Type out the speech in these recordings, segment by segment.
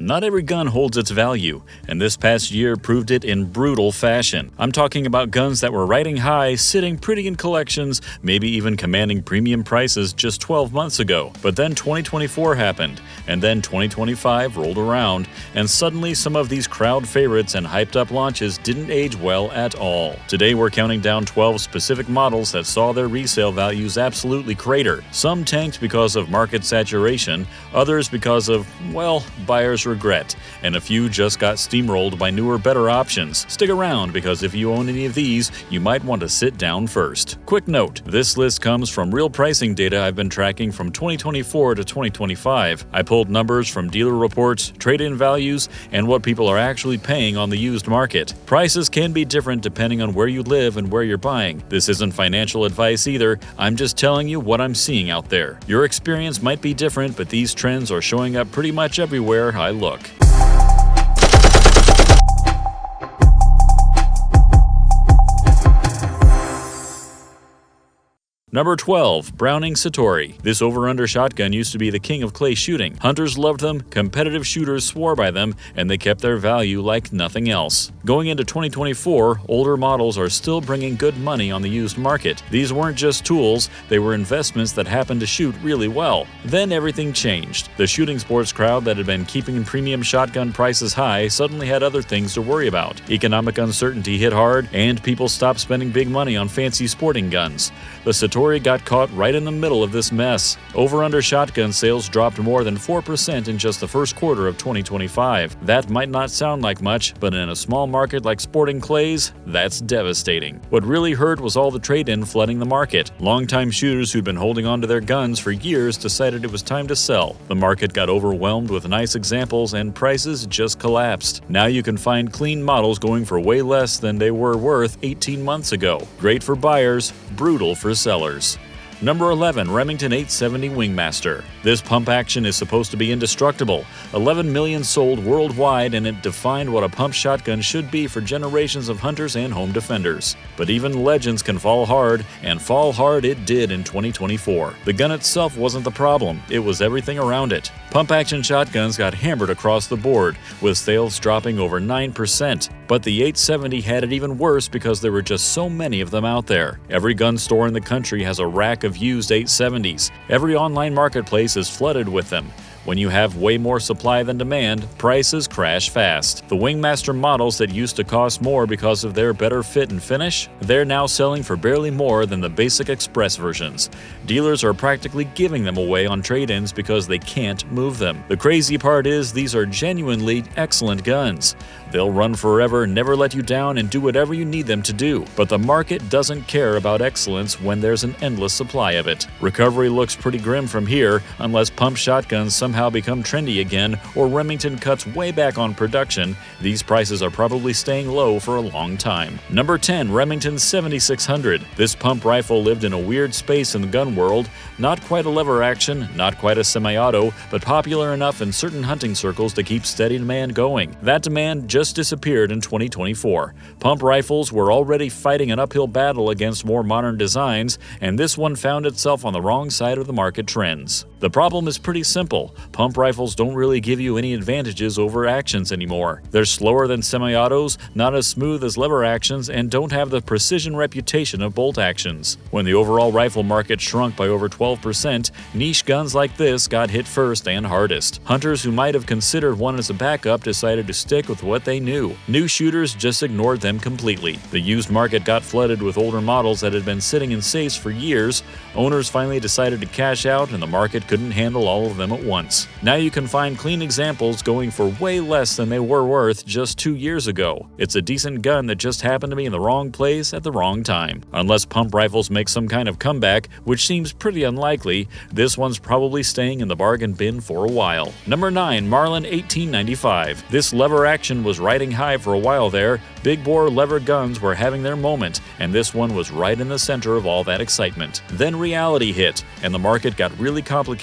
Not every gun holds its value, and this past year proved it in brutal fashion. I'm talking about guns that were riding high, sitting pretty in collections, maybe even commanding premium prices just 12 months ago. But then 2024 happened, and then 2025 rolled around, and suddenly some of these crowd favorites and hyped-up launches didn't age well at all. Today we're counting down 12 specific models that saw their resale values absolutely crater. Some tanked because of market saturation, others because of, well, buyers' regret, and a few just got steamrolled by newer, better options. Stick around, because if you own any of these, you might want to sit down first. Quick note, this list comes from real pricing data I've been tracking from 2024 to 2025. I pulled numbers from dealer reports, trade-in values, and what people are actually paying on the used market. Prices can be different depending on where you live and where you're buying. This isn't financial advice either, I'm just telling you what I'm seeing out there. Your experience might be different, but these trends are showing up pretty much everywhere I look. Number 12. Browning Satori. This over-under shotgun used to be the king of clay shooting. Hunters loved them, competitive shooters swore by them, and they kept their value like nothing else. Going into 2024, older models are still bringing good money on the used market. These weren't just tools, they were investments that happened to shoot really well. Then everything changed. The shooting sports crowd that had been keeping premium shotgun prices high suddenly had other things to worry about. Economic uncertainty hit hard, and people stopped spending big money on fancy sporting guns. The Satori got caught right in the middle of this mess. Over-under shotgun sales dropped more than 4% in just the first quarter of 2025. That might not sound like much, but in a small market like sporting clays, that's devastating. What really hurt was all the trade-in flooding the market. Longtime shooters who'd been holding onto their guns for years decided it was time to sell. The market got overwhelmed with nice examples, and prices just collapsed. Now you can find clean models going for way less than they were worth 18 months ago. Great for buyers, brutal for sellers. Number 11. Remington 870 Wingmaster. This pump action is supposed to be indestructible. 11 million sold worldwide, and it defined what a pump shotgun should be for generations of hunters and home defenders. But even legends can fall hard, and fall hard it did in 2024. The gun itself wasn't the problem, it was everything around it. Pump action shotguns got hammered across the board, with sales dropping over 9%. But the 870 had it even worse because there were just so many of them out there. Every gun store in the country has a rack of used 870s. Every online marketplace is flooded with them. When you have way more supply than demand, prices crash fast. The Wingmaster models that used to cost more because of their better fit and finish, they're now selling for barely more than the basic Express versions. Dealers are practically giving them away on trade-ins because they can't move them. The crazy part is these are genuinely excellent guns. They'll run forever, never let you down, and do whatever you need them to do. But the market doesn't care about excellence when there's an endless supply of it. Recovery looks pretty grim from here, unless pump shotguns somehow become trendy again, or Remington cuts way back on production. These prices are probably staying low for a long time. Number 10. Remington 7600. This pump rifle lived in a weird space in the gun world. Not quite a lever action, not quite a semi-auto, but popular enough in certain hunting circles to keep steady demand going. That demand just disappeared in 2024. Pump rifles were already fighting an uphill battle against more modern designs, and this one found itself on the wrong side of the market trends. The problem is pretty simple. Pump rifles don't really give you any advantages over actions anymore. They're slower than semi-autos, not as smooth as lever actions, and don't have the precision reputation of bolt actions. When the overall rifle market shrunk by over 12%, niche guns like this got hit first and hardest. Hunters who might have considered one as a backup decided to stick with what they knew. New shooters just ignored them completely. The used market got flooded with older models that had been sitting in safes for years. Owners finally decided to cash out, and the market couldn't handle all of them at once. Now you can find clean examples going for way less than they were worth just 2 years ago. It's a decent gun that just happened to be in the wrong place at the wrong time. Unless pump rifles make some kind of comeback, which seems pretty unlikely, this one's probably staying in the bargain bin for a while. Number 9. Marlin 1895. This lever action was riding high for a while there. Big bore lever guns were having their moment, and this one was right in the center of all that excitement. Then reality hit, and the market got really complicated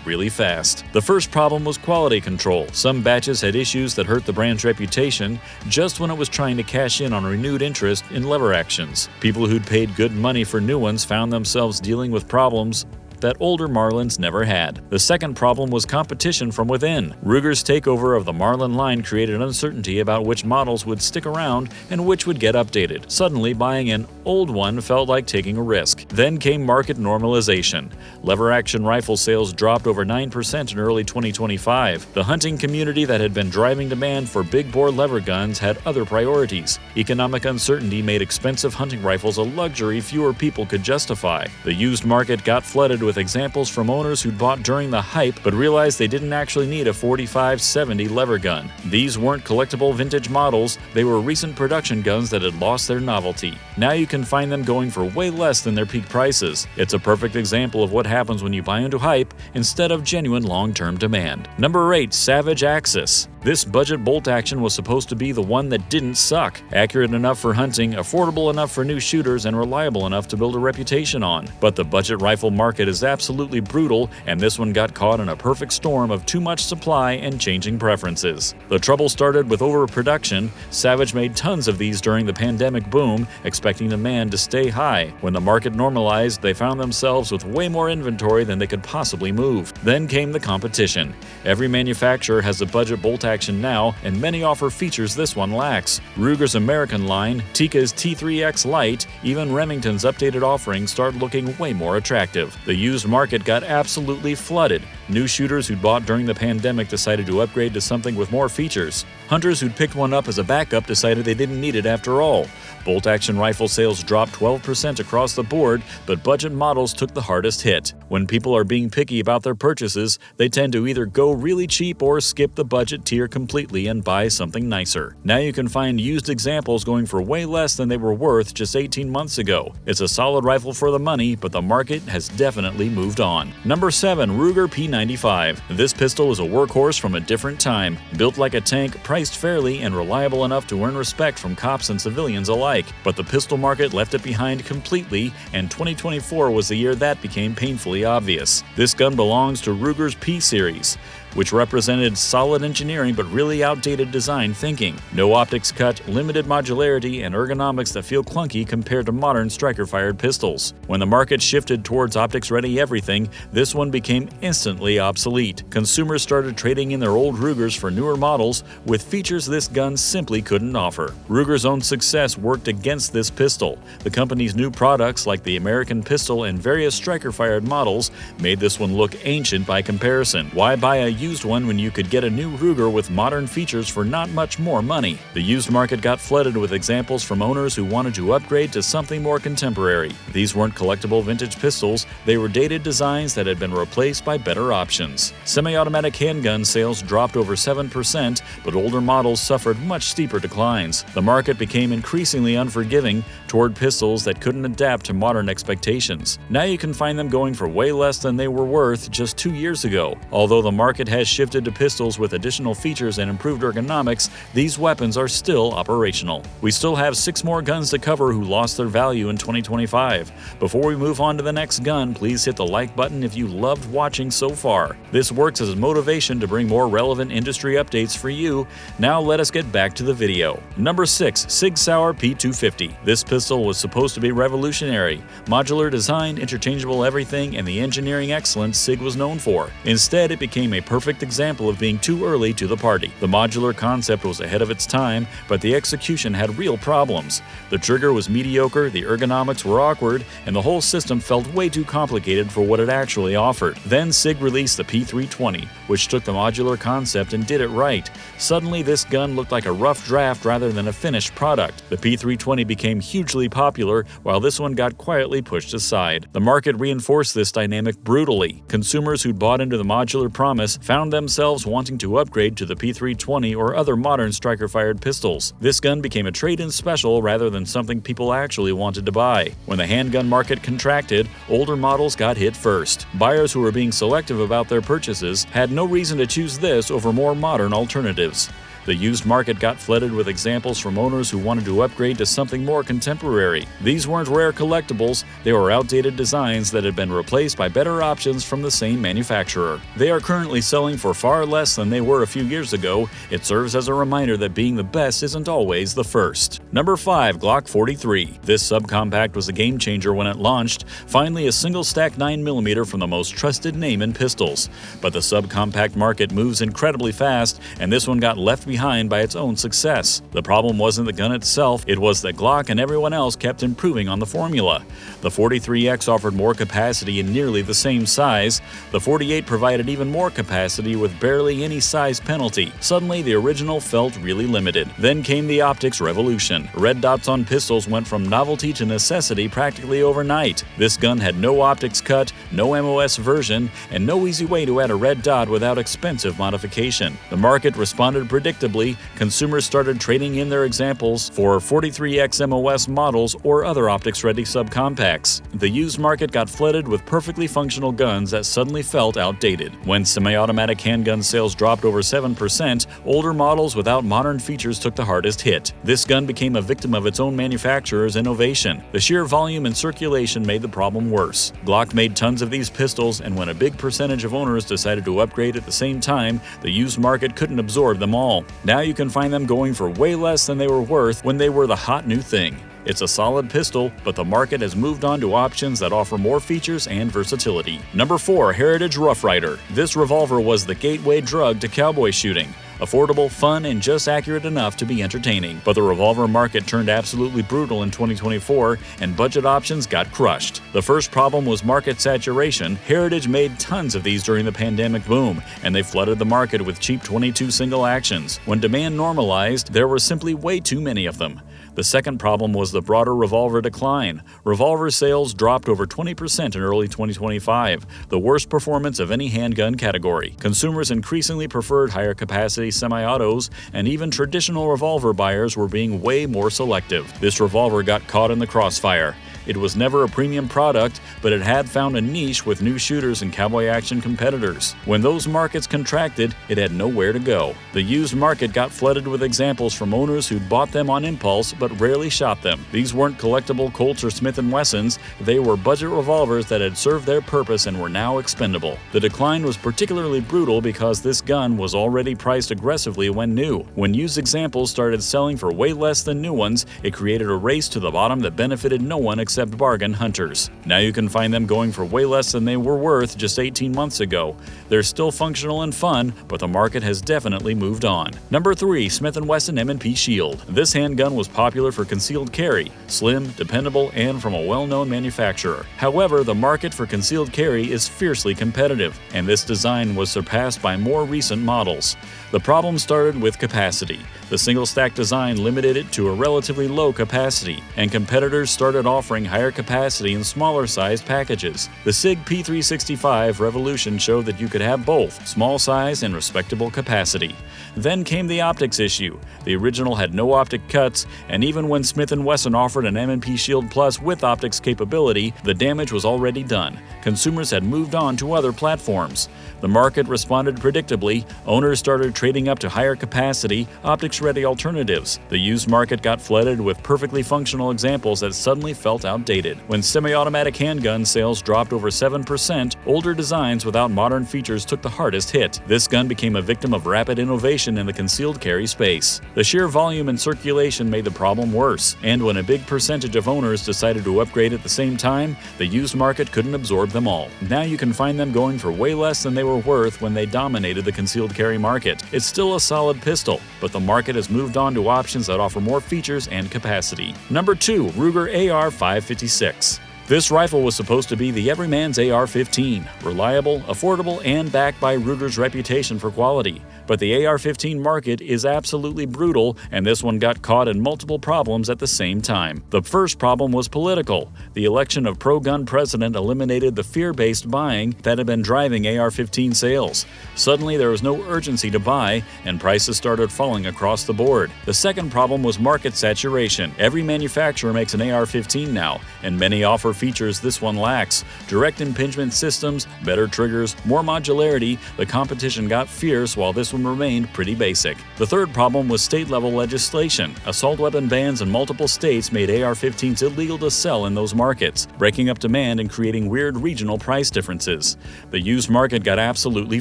really fast. The first problem was quality control. Some batches had issues that hurt the brand's reputation just when it was trying to cash in on renewed interest in lever actions. People who'd paid good money for new ones found themselves dealing with problems that older Marlins never had. The second problem was competition from within. Ruger's takeover of the Marlin line created uncertainty about which models would stick around and which would get updated. Suddenly, buying an old one felt like taking a risk. Then came market normalization. Lever-action rifle sales dropped over 9% in early 2025. The hunting community that had been driving demand for big-bore lever guns had other priorities. Economic uncertainty made expensive hunting rifles a luxury fewer people could justify. The used market got flooded with examples from owners who'd bought during the hype but realized they didn't actually need a 45-70 lever gun. These weren't collectible vintage models, they were recent production guns that had lost their novelty. Now you can find them going for way less than their peak prices. It's a perfect example of what happens when you buy into hype instead of genuine long-term demand. Number 8. Savage Axis. This budget bolt action was supposed to be the one that didn't suck. Accurate enough for hunting, affordable enough for new shooters, and reliable enough to build a reputation on. But the budget rifle market is absolutely brutal, and this one got caught in a perfect storm of too much supply and changing preferences. The trouble started with overproduction. Savage made tons of these during the pandemic boom, expecting demand to stay high. When the market normalized, they found themselves with way more inventory than they could possibly move. Then came the competition. Every manufacturer has a budget bolt action now, and many offer features this one lacks. Ruger's American line, Tikka's T3X Lite, even Remington's updated offerings start looking way more attractive. The used market got absolutely flooded. New shooters who'd bought during the pandemic decided to upgrade to something with more features. Hunters who'd picked one up as a backup decided they didn't need it after all. Bolt-action rifle sales dropped 12% across the board, but budget models took the hardest hit. When people are being picky about their purchases, they tend to either go really cheap or skip the budget tier completely and buy something nicer. Now you can find used examples going for way less than they were worth just 18 months ago. It's a solid rifle for the money, but the market has definitely moved on. Number 7. Ruger P95. This pistol is a workhorse from a different time. Built like a tank, priced fairly, and reliable enough to earn respect from cops and civilians alike. But the pistol market left it behind completely, and 2024 was the year that became painfully obvious. This gun belongs to Ruger's P Series, which represented solid engineering but really outdated design thinking. No optics cut, limited modularity, and ergonomics that feel clunky compared to modern striker-fired pistols. When the market shifted towards optics-ready everything, this one became instantly obsolete. Consumers started trading in their old Rugers for newer models with features this gun simply couldn't offer. Ruger's own success worked against this pistol. The company's new products, like the American pistol and various striker-fired models, made this one look ancient by comparison. Why buy a used one when you could get a new Ruger with modern features for not much more money? The used market got flooded with examples from owners who wanted to upgrade to something more contemporary. These weren't collectible vintage pistols, they were dated designs that had been replaced by better options. Semi-automatic handgun sales dropped over 7%, but older models suffered much steeper declines. The market became increasingly unforgiving toward pistols that couldn't adapt to modern expectations. Now you can find them going for way less than they were worth just 2 years ago. Although the market has shifted to pistols with additional features and improved ergonomics, these weapons are still operational. We still have 6 more guns to cover who lost their value in 2025. Before we move on to the next gun, please hit the like button if you loved watching so far. This works as a motivation to bring more relevant industry updates for you. Now let us get back to the video. Number 6. Sig Sauer P250. This pistol was supposed to be revolutionary. Modular design, interchangeable everything, and the engineering excellence Sig was known for. Instead, it became a perfect example of being too early to the party. The modular concept was ahead of its time, but the execution had real problems. The trigger was mediocre, the ergonomics were awkward, and the whole system felt way too complicated for what it actually offered. Then Sig released the P320, which took the modular concept and did it right. Suddenly, this gun looked like a rough draft rather than a finished product. The P320 became hugely popular, while this one got quietly pushed aside. The market reinforced this dynamic brutally. Consumers who'd bought into the modular promise found themselves wanting to upgrade to the P320 or other modern striker-fired pistols. This gun became a trade-in special rather than something people actually wanted to buy. When the handgun market contracted, older models got hit first. Buyers who were being selective about their purchases had no reason to choose this over more modern alternatives. The used market got flooded with examples from owners who wanted to upgrade to something more contemporary. These weren't rare collectibles, they were outdated designs that had been replaced by better options from the same manufacturer. They are currently selling for far less than they were a few years ago. It serves as a reminder that being the best isn't always the first. Number 5. Glock 43. This subcompact was a game changer when it launched, finally a single-stack 9mm from the most trusted name in pistols. But the subcompact market moves incredibly fast, and this one got left behind by its own success. The problem wasn't the gun itself, it was that Glock and everyone else kept improving on the formula. The 43X offered more capacity in nearly the same size. The 48 provided even more capacity with barely any size penalty. Suddenly, the original felt really limited. Then came the optics revolution. Red dots on pistols went from novelty to necessity practically overnight. This gun had no optics cut, no MOS version, and no easy way to add a red dot without expensive modification. The market responded predictably. Consumers started trading in their examples for 43X MOS models or other optics-ready subcompacts. The used market got flooded with perfectly functional guns that suddenly felt outdated. When semi-automatic handgun sales dropped over 7%, older models without modern features took the hardest hit. This gun became a victim of its own manufacturer's innovation. The sheer volume and circulation made the problem worse. Glock made tons of these pistols, and when a big percentage of owners decided to upgrade at the same time, the used market couldn't absorb them all. Now you can find them going for way less than they were worth when they were the hot new thing. It's a solid pistol, but the market has moved on to options that offer more features and versatility. Number 4. Heritage Rough Rider. This revolver was the gateway drug to cowboy shooting. Affordable, fun, and just accurate enough to be entertaining. But the revolver market turned absolutely brutal in 2024, and budget options got crushed. The first problem was market saturation. Heritage made tons of these during the pandemic boom, and they flooded the market with cheap 22 single actions. When demand normalized, there were simply way too many of them. The second problem was the broader revolver decline. Revolver sales dropped over 20% in early 2025, the worst performance of any handgun category. Consumers increasingly preferred higher capacity semi-autos, and even traditional revolver buyers were being way more selective. This revolver got caught in the crossfire. It was never a premium product, but it had found a niche with new shooters and cowboy action competitors. When those markets contracted, it had nowhere to go. The used market got flooded with examples from owners who'd bought them on impulse but rarely shot them. These weren't collectible Colts or Smith & Wessons, they were budget revolvers that had served their purpose and were now expendable. The decline was particularly brutal because this gun was already priced aggressively when new. When used examples started selling for way less than new ones, it created a race to the bottom that benefited no one except bargain hunters. Now you can find them going for way less than they were worth just 18 months ago. They're still functional and fun, but the market has definitely moved on. Number 3. Smith & Wesson M&P Shield. This handgun was popular for concealed carry, slim, dependable, and from a well-known manufacturer. However, the market for concealed carry is fiercely competitive, and this design was surpassed by more recent models. The problem started with capacity. The single-stack design limited it to a relatively low capacity, and competitors started offering higher capacity in smaller-sized packages. The SIG P365 revolution showed that you could have both, small size and respectable capacity. Then came the optics issue. The original had no optic cuts, and even when Smith & Wesson offered an M&P Shield Plus with optics capability, the damage was already done. Consumers had moved on to other platforms. The market responded predictably. Owners started trading up to higher capacity, optics-ready alternatives. The used market got flooded with perfectly functional examples that suddenly felt outdated. When semi-automatic handgun sales dropped over 7%, older designs without modern features took the hardest hit. This gun became a victim of rapid innovation in the concealed carry space. The sheer volume and circulation made the problem worse, and when a big percentage of owners decided to upgrade at the same time, the used market couldn't absorb them all. Now you can find them going for way less than they were worth when they dominated the concealed carry market. It's still a solid pistol, but the market has moved on to options that offer more features and capacity. Number 2. Ruger AR-556. This rifle was supposed to be the everyman's AR-15, reliable, affordable, and backed by Ruger's reputation for quality. But the AR-15 market is absolutely brutal, and this one got caught in multiple problems at the same time. The first problem was political. The election of pro-gun president eliminated the fear-based buying that had been driving AR-15 sales. Suddenly there was no urgency to buy, and prices started falling across the board. The second problem was market saturation. Every manufacturer makes an AR-15 now, and many offer features this one lacks. Direct impingement systems, better triggers, more modularity. The competition got fierce while this one remained pretty basic. The third problem was state-level legislation. Assault weapon bans in multiple states made AR-15s illegal to sell in those markets, breaking up demand and creating weird regional price differences. The used market got absolutely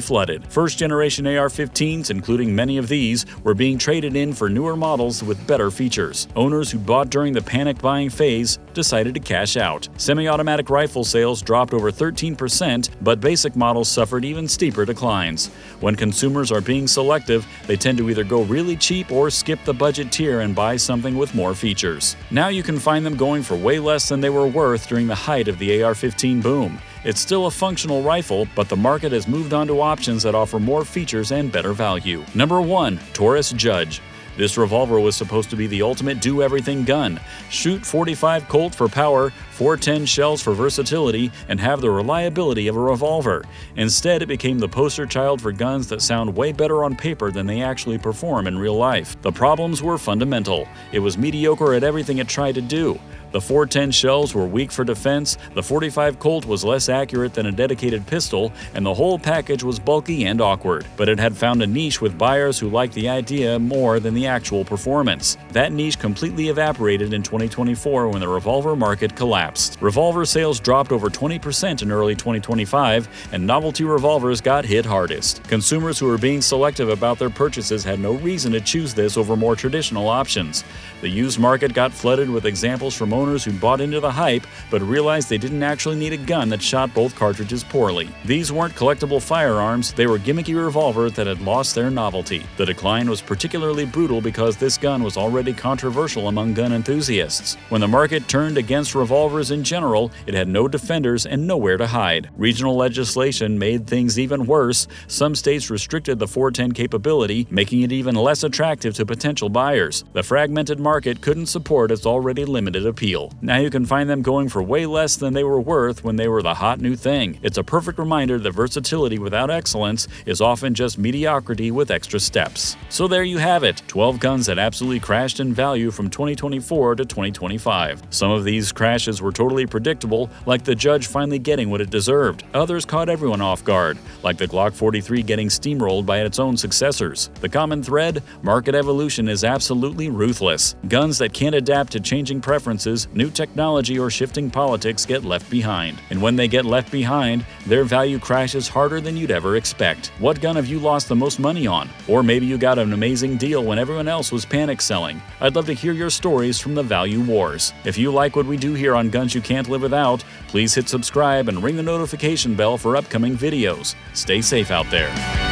flooded. First-generation AR-15s, including many of these, were being traded in for newer models with better features. Owners who bought during the panic buying phase decided to cash out. Semi-automatic rifle sales dropped over 13%, but basic models suffered even steeper declines. When consumers are being selective, they tend to either go really cheap or skip the budget tier and buy something with more features. Now you can find them going for way less than they were worth during the height of the AR-15 boom. It's still a functional rifle, but the market has moved on to options that offer more features and better value. Number 1. Taurus Judge. This revolver was supposed to be the ultimate do-everything gun. Shoot .45 Colt for power, 410 shells for versatility, and have the reliability of a revolver. Instead, it became the poster child for guns that sound way better on paper than they actually perform in real life. The problems were fundamental. It was mediocre at everything it tried to do. The 410 shells were weak for defense, the .45 Colt was less accurate than a dedicated pistol, and the whole package was bulky and awkward. But it had found a niche with buyers who liked the idea more than the actual performance. That niche completely evaporated in 2024 when the revolver market collapsed. Revolver sales dropped over 20% in early 2025, and novelty revolvers got hit hardest. Consumers who were being selective about their purchases had no reason to choose this over more traditional options. The used market got flooded with examples from owners who bought into the hype but realized they didn't actually need a gun that shot both cartridges poorly. These weren't collectible firearms, they were gimmicky revolvers that had lost their novelty. The decline was particularly brutal because this gun was already controversial among gun enthusiasts. When the market turned against revolvers in general, it had no defenders and nowhere to hide. Regional legislation made things even worse. Some states restricted the 410 capability, making it even less attractive to potential buyers. The fragmented market couldn't support its already limited appeal. Now you can find them going for way less than they were worth when they were the hot new thing. It's a perfect reminder that versatility without excellence is often just mediocrity with extra steps. So there you have it, 12 guns that absolutely crashed in value from 2024 to 2025. Some of these crashes were totally predictable, like the Judge finally getting what it deserved. Others caught everyone off guard, like the Glock 43 getting steamrolled by its own successors. The common thread? Market evolution is absolutely ruthless. Guns that can't adapt to changing preferences, new technology, or shifting politics get left behind. And when they get left behind, their value crashes harder than you'd ever expect. What gun have you lost the most money on? Or maybe you got an amazing deal when everyone else was panic selling. I'd love to hear your stories from the value wars. If you like what we do here on Guns You Can't Live Without, please hit subscribe and ring the notification bell for upcoming videos. Stay safe out there.